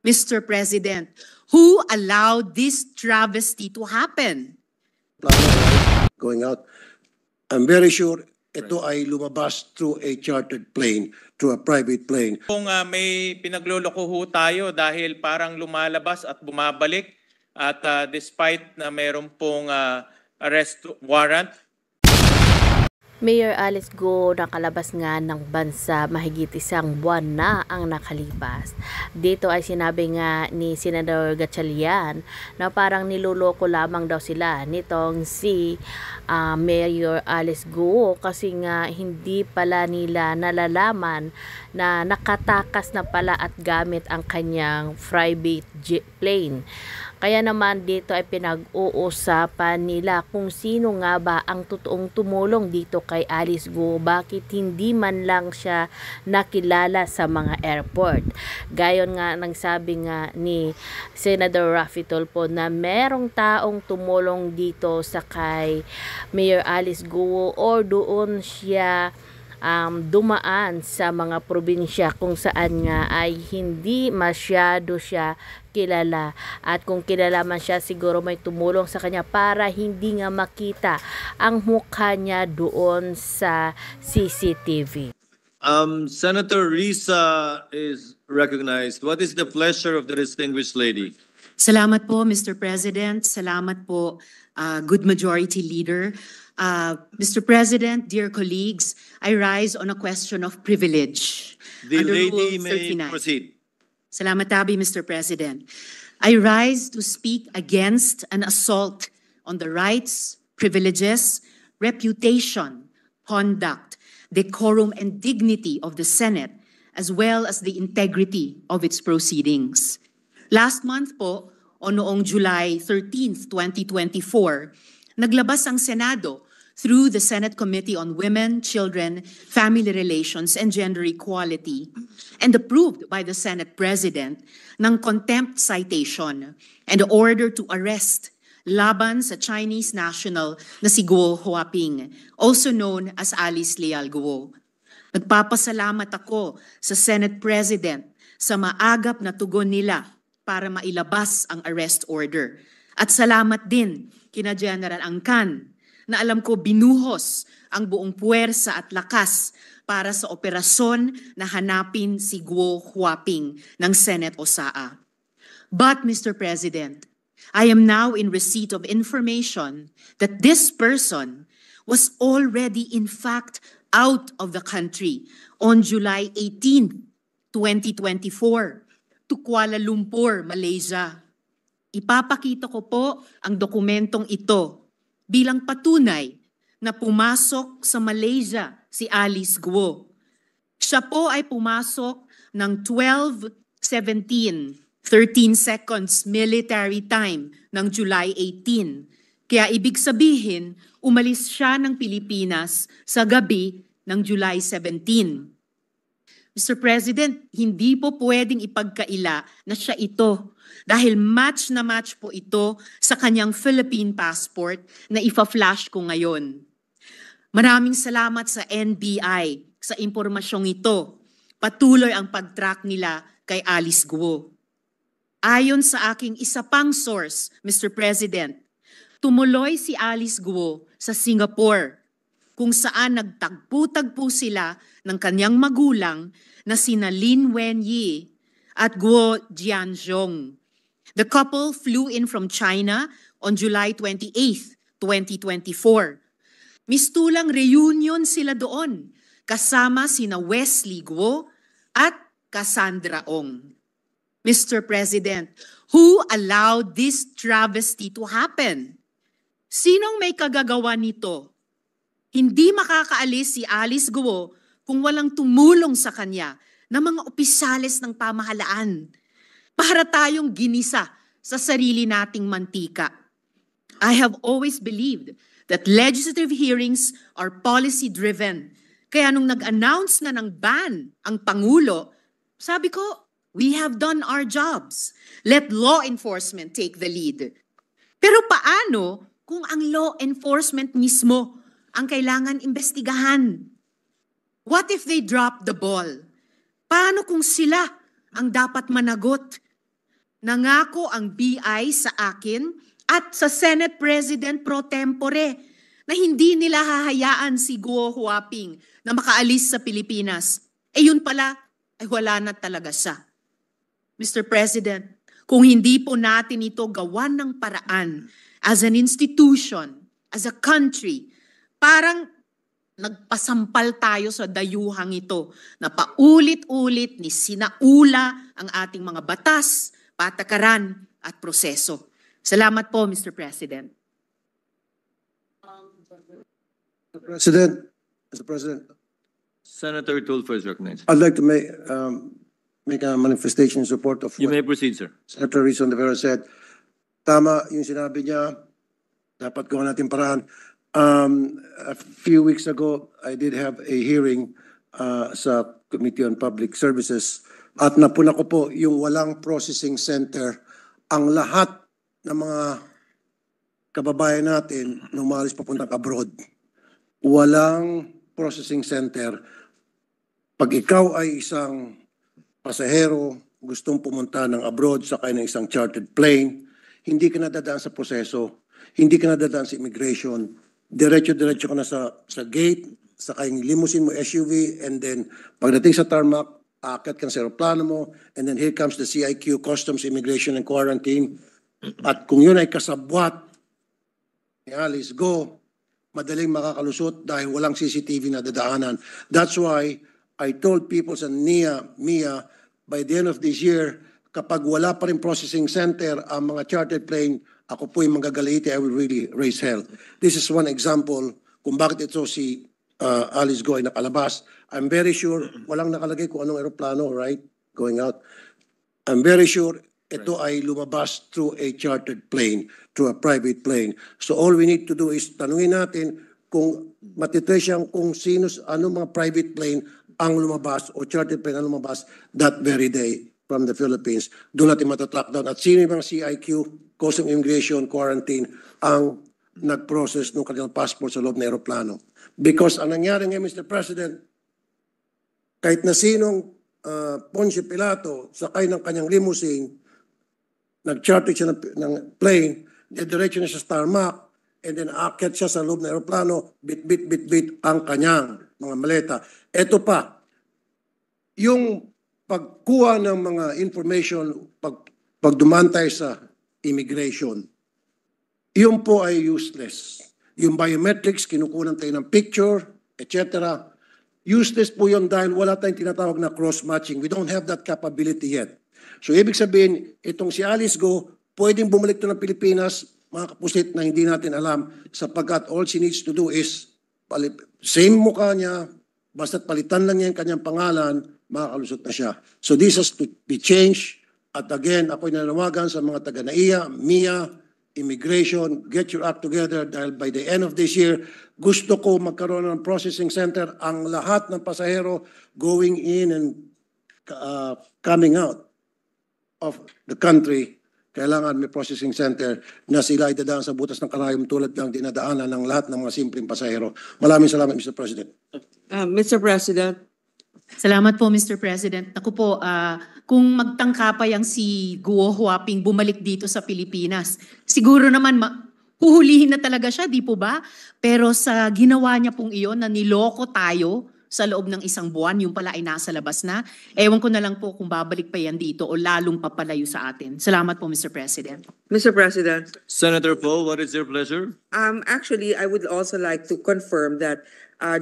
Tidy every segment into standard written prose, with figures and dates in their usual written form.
Mr. President, who allowed this travesty to happen? Going out. I'm very sure ito ay lumabas through a chartered plane, through a private plane. Kung may pinagloloko ho tayo dahil parang lumalabas at bumabalik at despite na mayroon pong arrest warrant. Mayor Alice Go nakalabas nga ng bansa mahigit isang buwan na ang nakalipas. Dito ay sinabi nga ni Senador Gatchalian na parang niloloko lamang daw sila nitong si Mayor Alice Go kasi nga hindi pala nila nalalaman na nakatakas na pala at gamit ang kanyang private jet plane. Kaya naman dito ay pinag-uusapan nila kung sino nga ba ang totoong tumulong dito kay Alice Go, bakit hindi man lang siya nakilala sa mga airport. Gayon nga nagsabi nga ni Senator Raffy Tulfo na merong taong tumulong dito sa kay Mayor Alice Go or doon siya dumaan sa mga probinsya kung saan nga ay hindi masyado siya kilala, at kung kilala man siya siguro may tumulong sa kanya para hindi nga makita ang mukha niya doon sa CCTV. Senator Risa is recognized. What is the pleasure of the distinguished lady? Salamat po, Mr. President. Salamat po, good majority leader. Mr. President, dear colleagues, I rise on a question of privilege. The Under lady Rule may 39. proceed. Salamat tabi, Mr. President. I rise to speak against an assault on the rights, privileges, reputation, conduct, decorum, and dignity of the Senate, as well as the integrity of its proceedings. Last month po, o noong July 13, 2024, naglabas ang Senado through the Senate Committee on Women, Children, Family Relations, and Gender Equality, and approved by the Senate President ng contempt citation and order to arrest laban sa Chinese national na si Guo Huaping, also known as Alice Leal Guo. Nagpapasalamat ako sa Senate President sa maagap na tugon nila para mailabas ang arrest order. At salamat din kina General Angkan na alam ko binuhos ang buong puwersa at lakas para sa operasyon na hanapin si Guo Huaping ng Senate OSAA. But Mr. President, I am now in receipt of information that this person was already in fact out of the country on July 18, 2024 to Kuala Lumpur, Malaysia. Ipapakita ko po ang dokumentong ito bilang patunay na pumasok sa Malaysia si Alice Guo. Siya po ay pumasok ng 12:17, 13 seconds military time ng July 18. Kaya ibig sabihin, umalis siya ng Pilipinas sa gabi ng July 17. Mr. President, hindi po pwedeng ipagkaila na siya ito dahil match na match po ito sa kanyang Philippine passport na ifa-flash ko ngayon. Maraming salamat sa NBI sa impormasyong ito. Patuloy ang pag-track nila kay Alice Guo. Ayon sa aking isa pang source, Mr. President, tumuloy si Alice Guo sa Singapore kung saan nagtagpo-tagpo sila ng kanyang magulang na sina Lin Wenyi at Guo Jianzhong. The couple flew in from China on July 28, 2024. Mistulang reunion sila doon kasama sina Wesley Guo at Cassandra Ong. Mr. President, who allowed this travesty to happen? Sinong may kagagawa nito? Hindi makakaalis si Alice Guo kung walang tumulong sa kanya ng mga opisyales ng pamahalaan para tayong ginisa sa sarili nating mantika. I have always believed that legislative hearings are policy-driven. Kaya nung nag-announce na ng ban ang Pangulo, sabi ko, we have done our jobs. Let law enforcement take the lead. Pero paano kung ang law enforcement mismo ang kailangan imbestigahan? What if they drop the ball? Paano kung sila ang dapat managot? nangako ang BI sa akin at sa Senate President pro tempore na hindi nila hahayaan si Guo Huaping na makaalis sa Pilipinas. Eh yun pala, ay wala na talaga siya. Mr. President, kung hindi po natin ito gawan ng paraan as an institution, as a country, parang nagpasampal tayo sa dayuhang ito na paulit-ulit ni sinaula ang ating mga batas, patakaran at proseso. Salamat po, Mr. President. Mr. President, Senator Tulfo is recognized. I'd like to make a manifestation in support of You what may proceed, sir. Senator Rizzo Rivera said. Tama yung sinabi niya, dapat gawa natin paraan. A few weeks ago, I did have a hearing sa Committee on Public Services at napuna ko po yung walang processing center. Ang lahat ng mga kababayan natin nung umalis papuntang abroad, walang processing center. Pag ikaw ay isang pasahero, gustong pumunta ng abroad sakay ng isang chartered plane, hindi ka nadadaan sa proseso, hindi ka nadadaan sa immigration, diretso-diretso ka na sa gate, sakay ng limousine mo, SUV, and then pagdating sa tarmac, aakyat ka sa aeroplano mo, and then here comes the CIQ, Customs, Immigration, and Quarantine. At kung yun ay kasabwat ni Alice Go, madaling makakalusot dahil walang CCTV na dadaanan. That's why I told people sa Mia, by the end of this year, kapag wala pa rin processing center ang mga chartered plane, ako po yung manggagaliiti, I will really raise hell. This is one example kung bakit ito si Alice Go ay nakalabas. I'm very sure, walang nakalagay kung anong aeroplano, right, going out. I'm very sure ito ay lumabas through a chartered plane, through a private plane. So all we need to do is tanungin natin kung matitrace siyang kung sino, ano mga private plane ang lumabas o chartered plane ang lumabas that very day from the Philippines. Doon natin matatrack down. At sino yung mga CIQ, Customs, Immigration, Quarantine, ang nag-process ng kanilang passport sa loob ng aeroplano. Because ang nangyari ngayon, Mr. President, kahit na sinong Poncio Pilato sakay ng kanyang limousine, nag-charter siya ng plane, diretso na siya sa tarmac, and then aakyat siya sa loob ng aeroplano, bit ang kanyang mga maleta. Ito pa, yung pagkuha ng mga information, pag dumaan tayo sa immigration, yun po ay useless. Yung biometrics, kinukunan tayo ng picture, etc. Useless po yun dahil wala tayong tinatawag na cross-matching. We don't have that capability yet. So ibig sabihin, itong si Alice Go, pwedeng bumalik to ng Pilipinas, mga kapusit na hindi natin alam, sapagkat all she needs to do is, same mukha niya, basta't palitan lang niya yung kanyang pangalan, makakalusot na siya. So this has to be changed. At again, ako'y nanawagan sa mga taga-NAIA, MIA, Immigration, get your act together dahil by the end of this year, gusto ko magkaroon ng processing center ang lahat ng pasahero going in and coming out of the country. Kailangan may processing center na sila ay dadaan sa butas ng karayom tulad ng dinadaanan ng lahat ng mga simpleng pasahero. Maraming salamat, Mr. President. Mr. President. Salamat po, Mr. President. Ako po, kung magtangka pa yang si Guo Huaping bumalik dito sa Pilipinas, siguro naman huhulihin na talaga siya, di po ba? Pero sa ginawa niya pong iyon na niloko tayo sa loob ng isang buwan, yung pala ay nasa labas na, ewan ko na lang po kung babalik pa yan dito o lalong papalayo sa atin. Salamat po, Mr. President. Mr. President. Senator Poe, what is your pleasure? Actually, I would also like to confirm that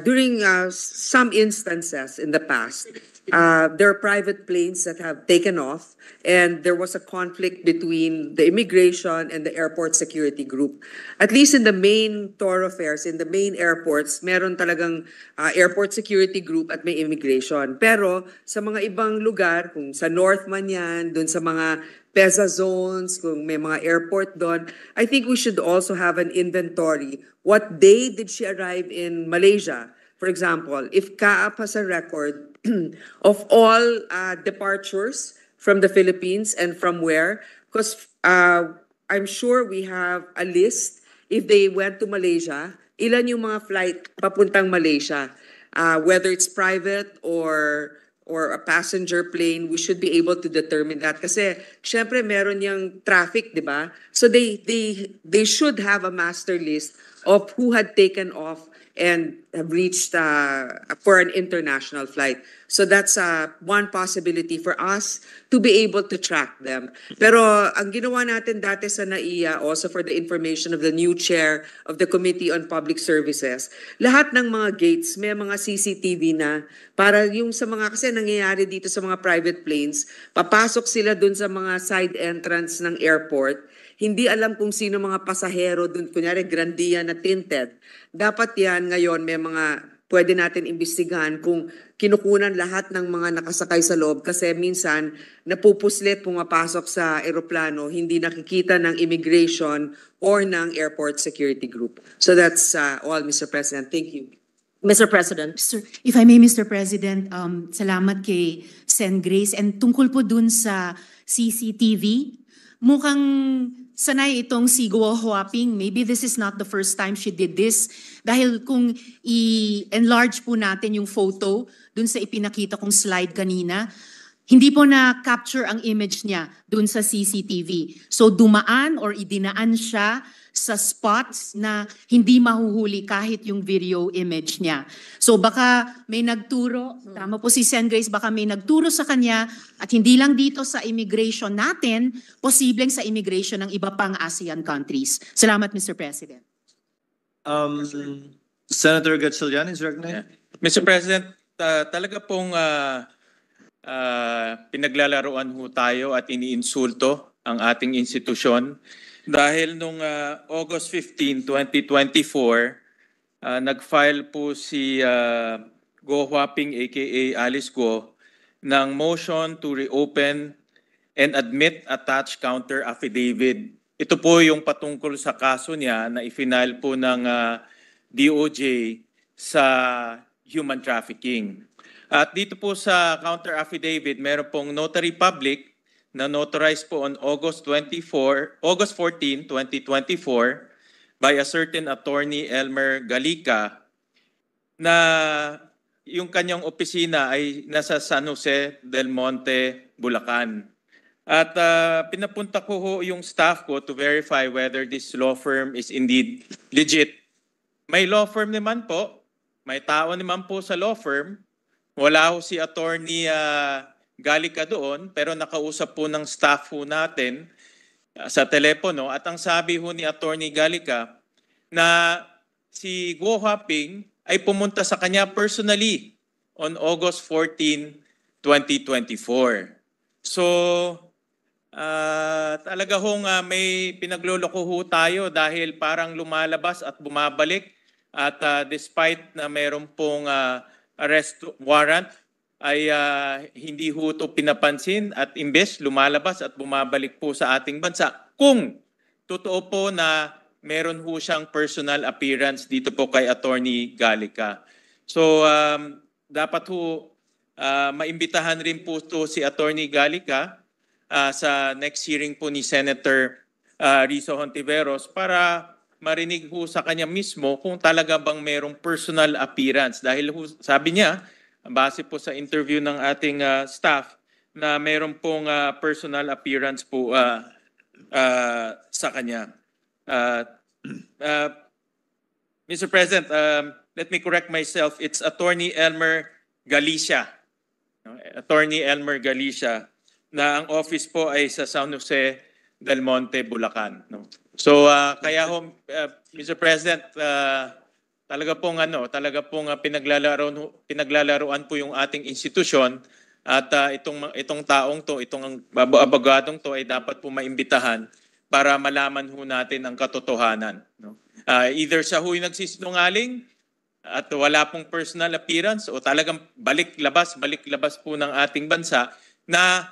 during some instances in the past, there are private planes that have taken off and there was a conflict between the immigration and the airport security group. At least in the main thoroughfares, in the main airports, meron talagang airport security group at may immigration. Pero sa mga ibang lugar, kung sa North man yan, dun sa mga PEZA zones, kung may mga airport doon, I think we should also have an inventory. What day did she arrive in Malaysia? For example, if CAAP has a record of all departures from the Philippines and from where, because I'm sure we have a list if they went to Malaysia, ilan yung mga flight papuntang Malaysia, whether it's private or or a passenger plane, we should be able to determine that. Kasi, syempre, meron yung traffic, di ba? So they should have a master list of who had taken off and have reached for an international flight. So that's one possibility for us to be able to track them. Pero ang ginawa natin dati sa NAIA, also for the information of the new chair of the Committee on Public Services, lahat ng mga gates may mga CCTV na para yung sa mga, kasi nangyayari dito sa mga private planes, papasok sila dun sa mga side entrance ng airport, hindi alam kung sino mga pasahero dun, kunyari grandia na tinted. Dapat yan ngayon may mga pwede natin imbestigahan kung kinukunan lahat ng mga nakasakay sa loob kasi minsan napupuslit pumapasok sa eroplano, hindi nakikita ng immigration or ng airport security group. So that's all, Mr. President. Thank you. Mr. President. If I may, Mr. President, salamat kay Sen. Grace. And tungkol po dun sa CCTV, mukhang sanay itong si Guo Huaping. Maybe this is not the first time she did this. Dahil kung i-enlarge po natin yung photo dun sa ipinakita kong slide kanina, hindi po na-capture ang image niya dun sa CCTV. So dumaan or idinaan siya sa spots na hindi mahuhuli kahit yung video image niya. So baka may nagturo, tama po si Sen. Grace, baka may nagturo sa kanya at hindi lang dito sa immigration natin, posibleng sa immigration ng iba pang ASEAN countries. Salamat, Mr. President. Senator Gatchalian is recognized. Mr. President, talaga pong pinaglalaroan ho tayo at iniinsulto ang ating institusyon. Dahil nung August 15, 2024, nag-file po si Guo Huaping aka Alice Guo ng motion to reopen and admit attached counter affidavit. Ito po yung patungkol sa kaso niya na i-file po ng DOJ sa human trafficking. At dito po sa counter affidavit, meron pong notary public na notarized po on August 14, 2024 by a certain attorney Elmer Galica na yung kanyang opisina ay nasa San Jose del Monte, Bulacan. At pinapunta ko ho yung staff ko to verify whether this law firm is indeed legit. May law firm naman po, may tao naman po sa law firm. Wala ho si attorney Galica doon, pero nakausap po ng staff ho natin sa telepono at ang sabi ho ni Attorney Galica na si Guo Huaping ay pumunta sa kanya personally on August 14, 2024. So, talaga hong may pinagloloko ho tayo dahil parang lumalabas at bumabalik at despite na meron pong arrest warrant, ay hindi ho ito pinapansin at imbes lumalabas at bumabalik po sa ating bansa. Kung totoo po na meron ho siyang personal appearance dito po kay Attorney Galica. So dapat ho maimbitahan rin po ito si Attorney Galica sa next hearing po ni Senator Risa Hontiveros para marinig ho sa kanya mismo kung talaga bang merong personal appearance. Dahil ho, sabi niya, base po sa interview ng ating staff na mayroon pong personal appearance po sa kanya. Mr. President, let me correct myself. It's Attorney Elmer Galicia. Attorney Elmer Galicia na ang office po ay sa San Jose del Monte, Bulacan. So kaya ho, Mr. President, talaga pong pinaglalaroan po yung ating institusyon at itong taong to, itong abogadong to ay dapat po maimbitahan para malaman ho natin ang katotohanan. Either siya ho'y nagsisinungaling at wala pong personal appearance o talagang balik-labas po ng ating bansa na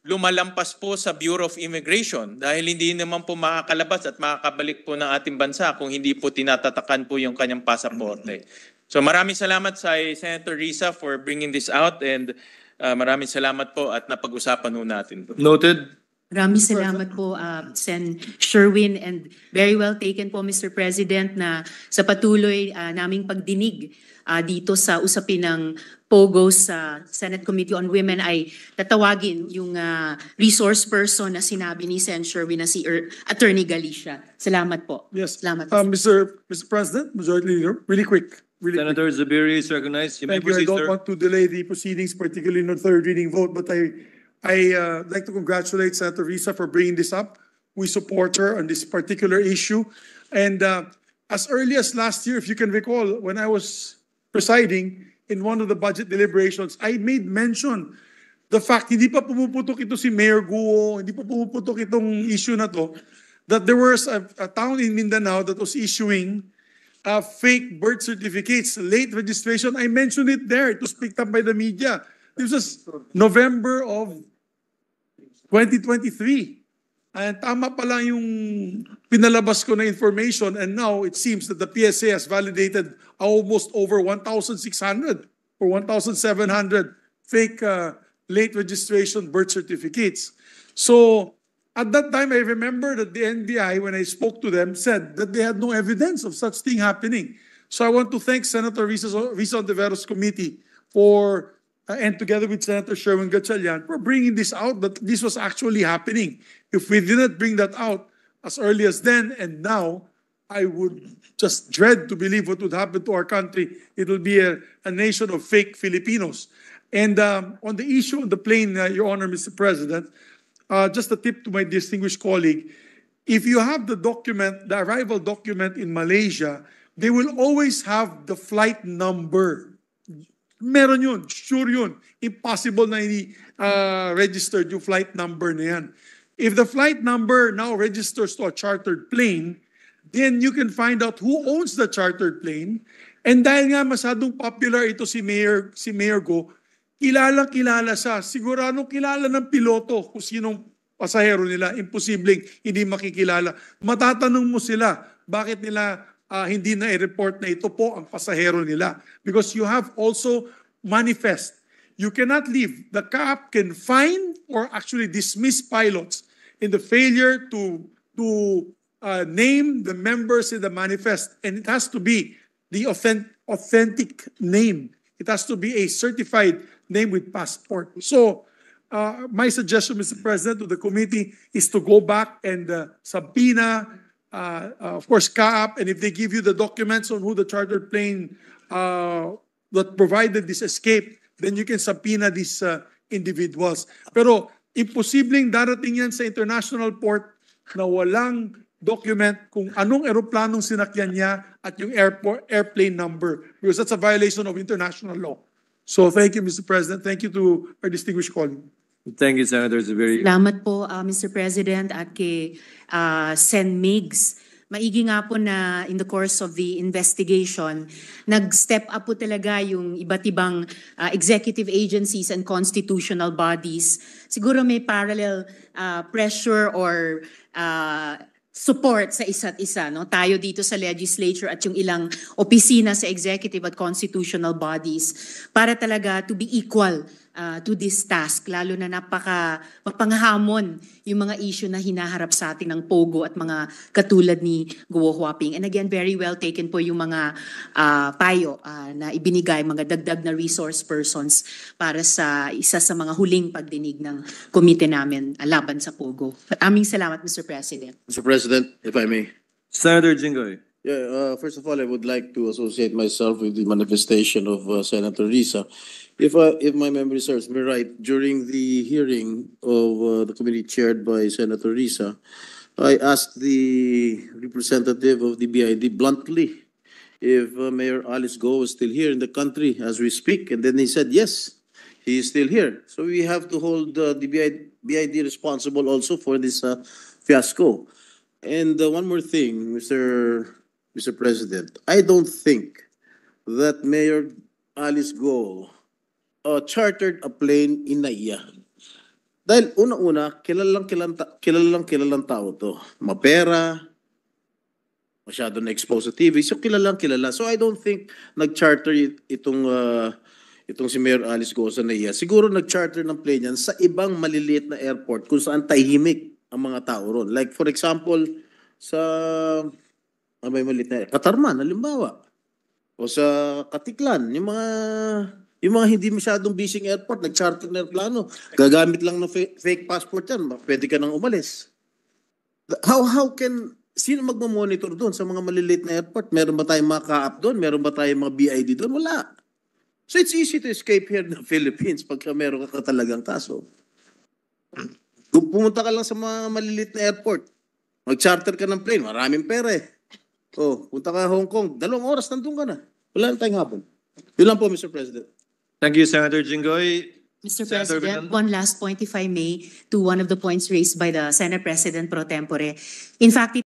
lumalampas po sa Bureau of Immigration dahil hindi naman po makakalabas at makakabalik po ng ating bansa kung hindi po tinatatakan po yung kanyang pasaporte. So maraming salamat sa Senator Risa for bringing this out and maraming salamat po at napag-usapan po natin. Noted. Maraming salamat po, Sen. Sherwin, and very well taken po, Mr. President, na sa patuloy naming pagdinig dito sa usapin ng POGO sa Senate Committee on Women ay tatawagin yung resource person na sinabi ni Sen. Sherwin na si Attorney Galicia. Salamat po. Yes. Salamat. Mr. President, Majority Leader, really quick. Senator Zubiri is recognized. You may Thank you. I proceed, don't sir. want to delay the proceedings, particularly in the third reading vote, but I like to congratulate Senator Risa for bringing this up. We support her on this particular issue. And as early as last year, if you can recall, when I was presiding in one of the budget deliberations, I made mention the fact hindi pa pumuputok ito si Mayor Guo, hindi pa pumuputok itong issue na to, that there was a town in Mindanao that was issuing fake birth certificates, late registration. I mentioned it there. It was picked up by the media. This was November of 2023. And tama pa lang yung pinalabas ko na information, and now it seems that the PSA has validated almost over 1,600 or 1,700 fake late registration birth certificates. So at that time, I remember that the NBI, when I spoke to them, said that they had no evidence of such thing happening. So I want to thank Senator Risa Ontiveros Committee for, and together with Senator Sherwin Gatchalian, for bringing this out, that this was actually happening. If we didn't bring that out as early as then and now, I would just dread to believe what would happen to our country. It will be a nation of fake Filipinos. And on the issue of the plane, Your Honor, Mr. President, just a tip to my distinguished colleague, if you have the document, the arrival document in Malaysia, they will always have the flight number. Meron yun, sure yun. Impossible na hindi registered yung flight number na yan. If the flight number now registers to a chartered plane, then you can find out who owns the chartered plane. And dahil nga masyadong popular ito si Mayor Go, kilala siya. Sigurado kilala ng piloto kung sinong pasahero nila. Imposibleng hindi makikilala. Matatanong mo sila, bakit nila hindi na i-report na ito po ang pasahero nila? Because you have also manifest. You cannot leave. The CAAP can fine or actually dismiss pilots in the failure to name the members in the manifest. And it has to be the authentic name. It has to be a certified name with passport. So, my suggestion, Mr. President, to the committee is to go back and subpoena, of course, CAAP, and if they give you the documents on who the chartered plane that provided this escape, then you can subpoena these individuals. Pero imposibleng darating yan sa international port na walang document kung anong eroplanong sinakyan niya at yung airplane number, because that's a violation of international law. So thank you, Mr. President. Thank you to our distinguished colleague. Thank you, Senator Zubiri. Salamat po, Mr. President, at kay Sen. Migs. Maigi nga po na in the course of the investigation, nag-step up po talaga yung iba't ibang executive agencies and constitutional bodies. Siguro may parallel pressure or support sa isa't isa, no? Tayo dito sa legislature at yung ilang opisina sa executive at constitutional bodies para talaga to be equal to this task, lalo na mapanghamon yung mga issue na hinaharap sa atin ng POGO at mga katulad ni Guo Huaping. And again, very well taken po yung mga payo na ibinigay, mga dagdag na resource persons para sa isa sa mga huling pagdinig ng komite namin laban sa POGO. Aming salamat, Mr. President. Mr. President, if I may. Senator Jinggoy. Yeah, first of all, I would like to associate myself with the manifestation of Senator Risa. If my memory serves me right, during the hearing of the committee chaired by Senator Risa, I asked the representative of the BID bluntly if Mayor Alice Go was still here in the country as we speak, and then he said yes, he is still here. So we have to hold the BID responsible also for this fiasco. And one more thing, Mr. President, I don't think that Mayor Alice Go chartered a plane in Naiya. Dahil una-una, kilalang tao to. Mapera, masyado na expose sa TV, so kilala. So I don't think nag-charter itong itong si Mayor Alice Goza Naya, siguro nag-charter ng plane yan sa ibang maliliit na airport kung saan tahimik ang mga tao ron. Like for example, sa may maliit na Katarman, halimbawa. O sa Katiklan, yung mga hindi masyadong busy airport, nag-charter na airplano. Gagamit lang ng fake passport yan, pwede ka nang umalis. How can, sino magmamonitor doon sa mga maliliit na airport? Meron ba tayong mga ka-up doon? Meron ba tayong mga BID doon? Wala. So it's easy to escape here in the Philippines pagka meron ka talagang kaso. Kung pumunta ka lang sa mga maliliit na airport, mag-charter ka ng plane, maraming pera eh. Oh, punta ka Hong Kong, 2 oras nandun ka na. Wala na tayong hapon. Yun lang po, Mr. President. Thank you, Senator Jinggoy. Mr. Senator President, Bernal. one last point, if I may, to one of the points raised by the Senate President pro tempore. In fact,